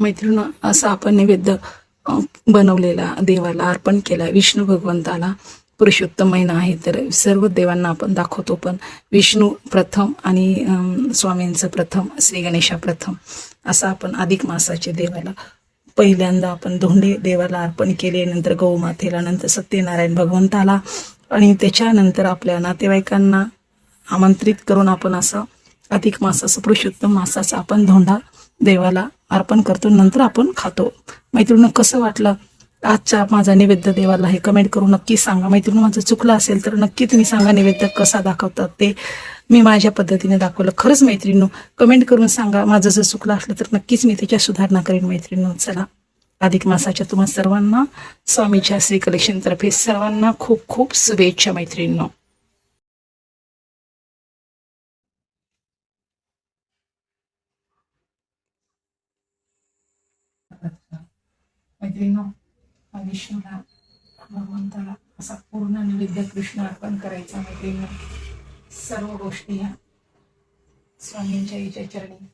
मैत्रिणी, असा आपण नैवेद्य बनवलेला देवाला अर्पण केला. विष्णू भगवंताला पुरुषोत्तम महिना आहे तर सर्व देवांना आपण दाखवतो, पण विष्णू प्रथम आणि स्वामींचं प्रथम, श्री गणेशा प्रथम, असं आपण अधिक मासाचे देवाला पहिल्यांदा आपण धोंडे देवाला अर्पण केले, नंतर गौमातेला, नंतर सत्यनारायण भगवंताला, आणि त्याच्यानंतर आपल्या नातेवाईकांना आमंत्रित करून आपण असं अधिक मासाचं, पुरुषोत्तम मासाचा आपण धोंडा देवाला अर्पण करतो, नंतर आपण खातो. मैत्रिणी, कसं वाटलं आजचा माझा नैवेद्य देवाला हे कमेंट करून नक्की सांगा. मैत्रिणी, माझं चुकलं असेल तर नक्की तुम्ही सांगा नैवेद्य कसा दाखवतात ते. मी माझ्या पद्धतीने दाखवलं. खरंच मैत्रिणी, कमेंट करून सांगा. माझं जर चुकलं असलं तर नक्कीच मी त्याच्या सुधारणा करेन. मैत्रिणी, चला, अधिक मासाच्या तुम्हा सर्वांना स्वामीच्या श्री कलेक्शन तर्फे सर्वांना खूप खूप शुभेच्छा. मैत्रिणी, विष्णूला भगवंताला असा पूर्ण नैवेद्य कृष्ण अर्पण करायचा. मैत्रिणी, सर्व गोष्टी ह्या स्वामींच्या याच्या चरणी